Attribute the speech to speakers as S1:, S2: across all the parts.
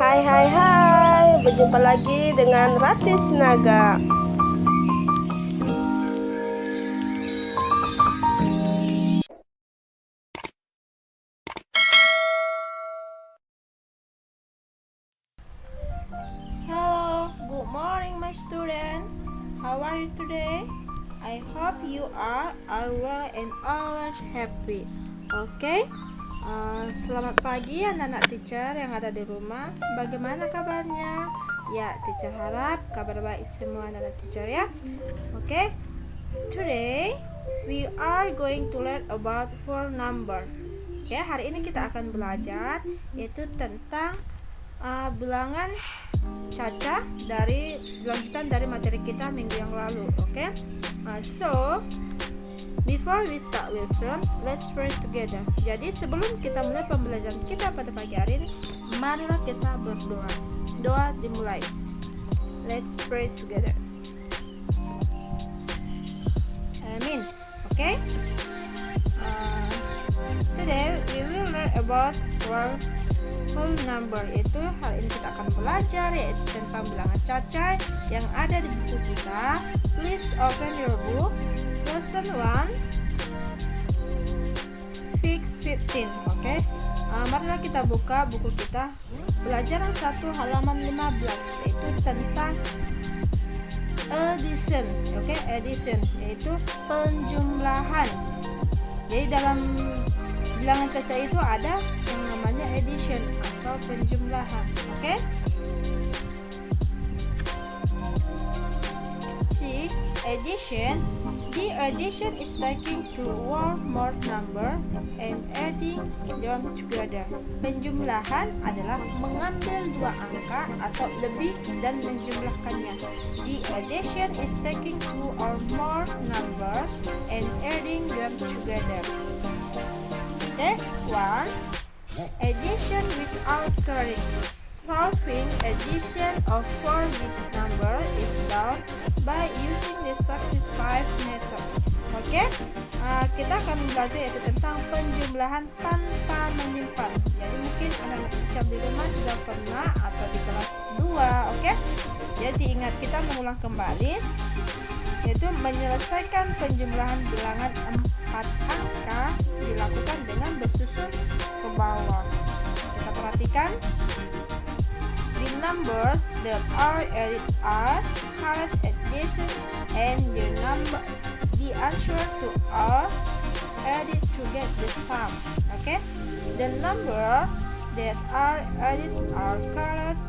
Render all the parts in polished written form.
S1: Hai hai hai, berjumpa lagi dengan Rati Sinaga.
S2: Hello, good morning my student. How are you today? I hope you are all well and always happy. Okay? Selamat pagi anak-anak teacher yang ada di rumah. Bagaimana kabarnya? Ya, teacher harap kabar baik semua anak-anak teacher ya. Okay? Today we are going to learn about whole number. Ya, hari ini kita akan belajar yaitu tentang bilangan caca dari lanjutan dari materi kita minggu yang lalu. Okay? So before we start lesson, let's pray together. Jadi sebelum kita mulai pembelajaran kita pada pagi hari ini, marilah kita berdoa. Doa dimulai. Let's pray together. Amin. Okay? Today we will learn about whole number. Itu hari ini kita akan belajar yaitu tentang bilangan caca yang ada di buku kita. Please open your book. Lesson 1 Fix 15. Okay? Marilah kita buka buku kita. Pelajaran 1 halaman 15 yaitu tentang addition. Okay? Addition yaitu penjumlahan. Jadi dalam bilangan caca itu ada yang namanya addition atau penjumlahan. Okay? C. Addition. The addition is taking two or more number and adding them together. Penjumlahan adalah mengambil dua angka atau lebih dan menjumlahkannya. The addition is taking two or more numbers and adding them together. Okay, 1. Addition without carrying. Solving addition of 4-digit number is done by using the success 5 method. Oke, kita akan belajar yaitu tentang penjumlahan tanpa menyimpan. Jadi mungkin anak-anak teacher di rumah sudah pernah atau di kelas 2. Oke, jadi ingat kita mengulang kembali yaitu menyelesaikan penjumlahan bilangan 4 angka dilakukan dengan bersusun ke bawah. Kita perhatikan. The numbers that are added are correct addition and the answer to are added to get the sum. Okay? The numbers that are added are correct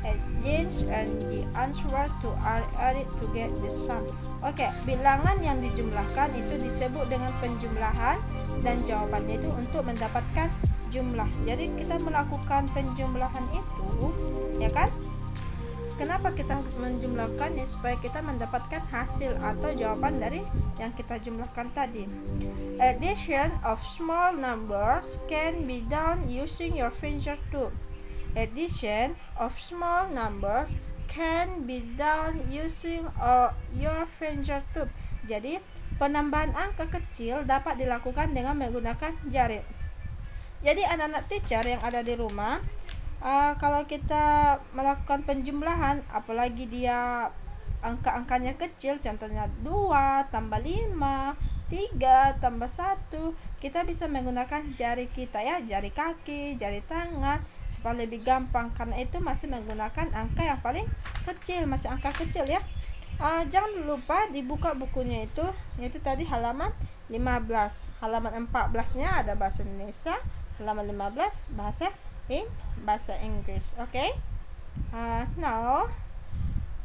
S2: addition and the answer to are added to get the sum. Okay, bilangan yang dijumlahkan itu disebut dengan penjumlahan dan jawabannya itu untuk mendapatkan jumlah. Jadi kita melakukan penjumlahan itu, ya kan? Kenapa kita menjumlahkan? Ya, supaya kita mendapatkan hasil atau jawaban dari yang kita jumlahkan tadi. Addition of small numbers can be done using your finger too. Addition of small numbers can be done using your finger too. Jadi penambahan angka kecil dapat dilakukan dengan menggunakan jari. Jadi anak-anak teacher yang ada di rumah, kalau kita melakukan penjumlahan, apalagi dia angka-angkanya kecil, contohnya 2 tambah 5, 3 tambah 1, kita bisa menggunakan jari kita ya, jari kaki, jari tangan, supaya lebih gampang, karena itu masih menggunakan angka yang paling kecil, masih angka kecil ya. Jangan lupa dibuka bukunya itu, yaitu tadi halaman 15. Halaman 14-nya ada bahasa Indonesia, halaman 15 bahasa Inggris. Okay? Now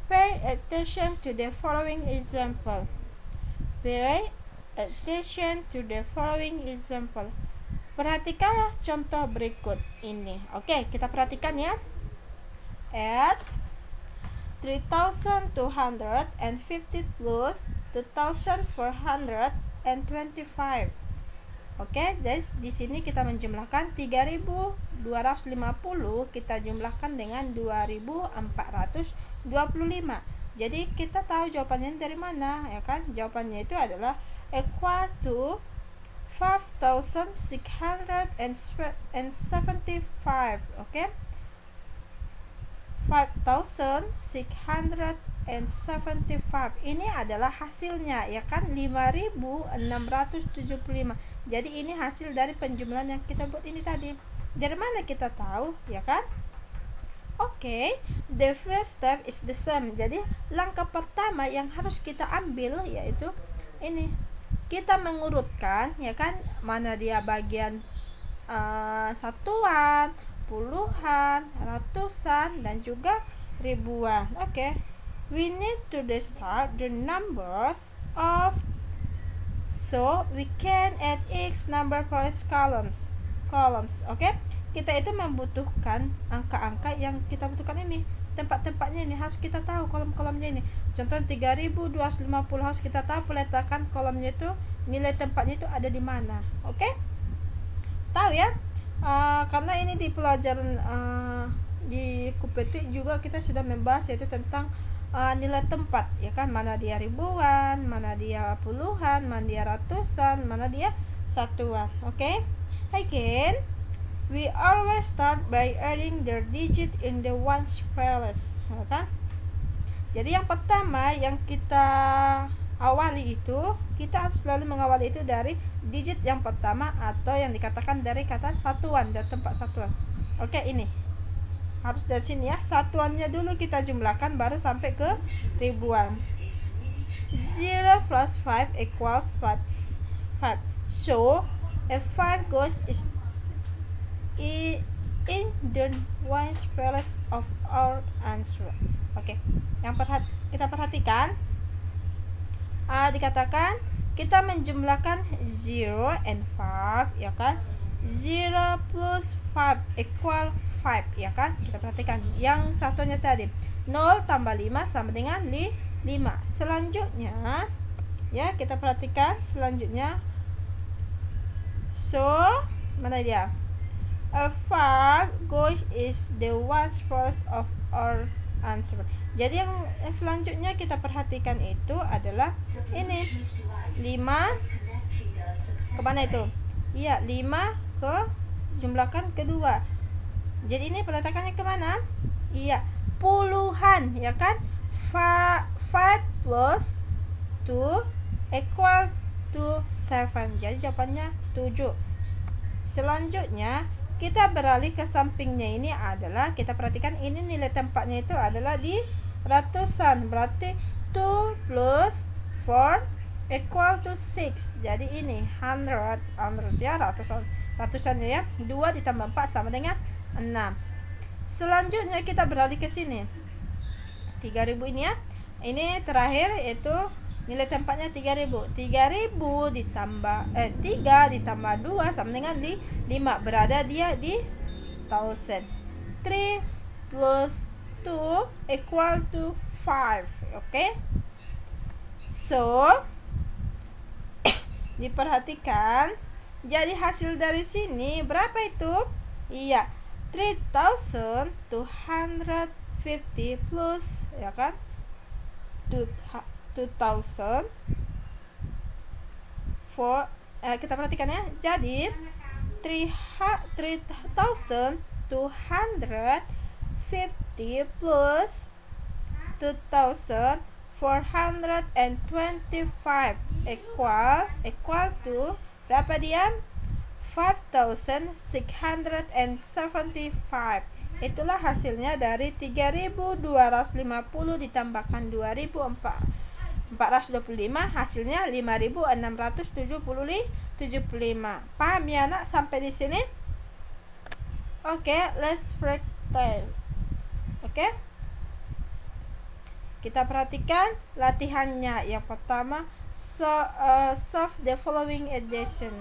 S2: pay attention to the following example. Pay attention to the following example. Perhatikanlah contoh berikut ini. Oke, kita perhatikan ya. Add 3,250 plus 2,425. Oke, di sini kita menjumlahkan 3.250 kita jumlahkan dengan 2.425. Jadi kita tahu jawabannya dari mana, ya kan? Jawabannya itu adalah equal to 5,675. Oke? 5.675. Ini adalah hasilnya, ya kan, 5.675. Jadi ini hasil dari penjumlahan yang kita buat ini tadi. Dari mana kita tahu, ya kan? Oke, the first step is the sum. Jadi langkah pertama yang harus kita ambil yaitu ini. Kita mengurutkan, ya kan, mana dia bagian satuan, puluhan, ratusan, dan juga ribuan. Oke. We need to start the numbers of, so we can add x number for columns. Oke. Kita itu membutuhkan angka-angka yang kita butuhkan ini. Tempat-tempatnya ini harus kita tahu, kolom-kolomnya ini. Contoh 3250 harus kita tahu peletakan kolomnya itu, nilai tempatnya itu ada di mana. Oke? Tahu ya? Karena ini di pelajaran di Kupetik juga kita sudah membahas yaitu tentang nilai tempat, ya kan, mana dia ribuan, mana dia puluhan, mana dia ratusan, mana dia satuan. Oke? Again, we always start by adding the digit in the ones place, ya kan? Jadi yang pertama yang kita awali itu, kita harus selalu mengawali itu dari digit yang pertama atau yang dikatakan dari kata satuan, dari tempat satuan. Oke, ini harus dari sini ya, satuannya dulu kita jumlahkan baru sampai ke ribuan. 0 plus 5 equals 5. So if 5 goes in the ones place of our answer. Oke, yang kita perhatikan, dikatakan kita menjumlahkan 0 and 5, ya kan. 0 plus 5 equal 5, ya kan. Kita perhatikan yang satunya tadi, 0 tambah 5 sama dengan 5. Selanjutnya ya, kita perhatikan selanjutnya. So mana dia, a 5 goes is the ones place of our answer. Jadi yang selanjutnya kita perhatikan itu adalah ini 5 kemana itu? Iya, 5 ke jumlahkan kedua. Jadi ini peletakannya kemana? Iya, puluhan, ya kan. 5 plus 2 equal to 7. Jadi jawabannya 7. Selanjutnya kita beralih ke sampingnya, ini adalah kita perhatikan ini nilai tempatnya itu adalah di ratusan. Berarti 2 plus 4 equal to 6. Jadi ini 100 ya, ratusannya ya. 2 ditambah 4 sama dengan 6. Selanjutnya kita beralih ke sini. 3000 ini ya. Ini terakhir yaitu nilai tempatnya 3000. 3000 ditambah 3 ditambah 2 sama dengan 5. Berada dia di 1000. 3 plus 2 equal to 5. Oke. So diperhatikan, jadi hasil dari sini berapa itu? Iya, 3250 plus, ya kan, 2000 for kita perhatikan ya. Jadi 3250 plus 2425 equal to berapa dia? 5675. Itulah hasilnya dari 3250 ditambahkan 2425, hasilnya 5675. Paham ya anak sampai di sini? Oke, let's practice. Oke. Kita perhatikan latihannya. Yang pertama, solve the following addition.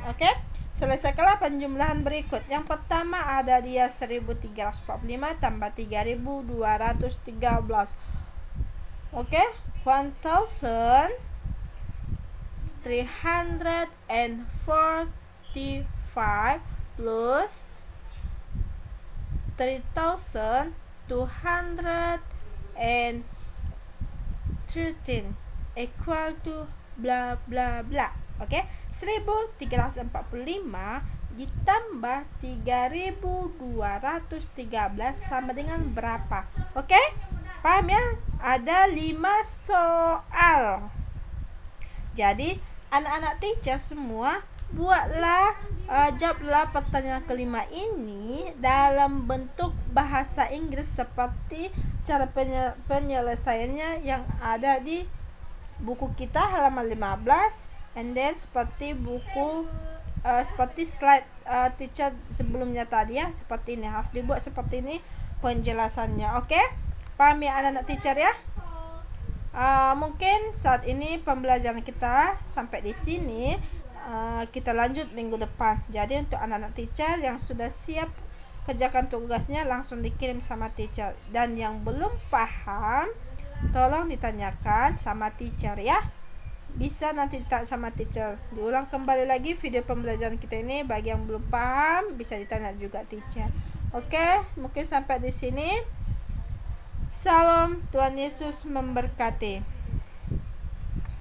S2: Oke. Selesaikanlah penjumlahan berikut. Yang pertama ada dia 1345 tambah 3213. Oke, 1345 plus 3213 equal to bla bla bla. Oke, 1345 ditambah 3213 sama dengan berapa? Oke? Paham ya? Ada 5 soal. Jadi anak-anak teacher semua jawablah pertanyaan kelima ini dalam bentuk bahasa Inggris seperti cara penyelesaiannya yang ada di buku kita halaman 15, and then seperti seperti slide teacher sebelumnya tadi ya, seperti ini harus dibuat seperti ini penjelasannya. Oke? Paham ya anak-anak teacher ya? Mungkin saat ini pembelajaran kita sampai di sini. Kita lanjut minggu depan. Jadi untuk anak-anak teacher yang sudah siap kerjakan tugasnya langsung dikirim sama teacher, dan yang belum paham tolong ditanyakan sama teacher ya. Bisa nanti ditanya sama teacher. Diulang kembali lagi video pembelajaran kita ini. Bagi yang belum paham bisa ditanya juga teacher. Oke, mungkin sampai di sini. Salam, Tuhan Yesus memberkati.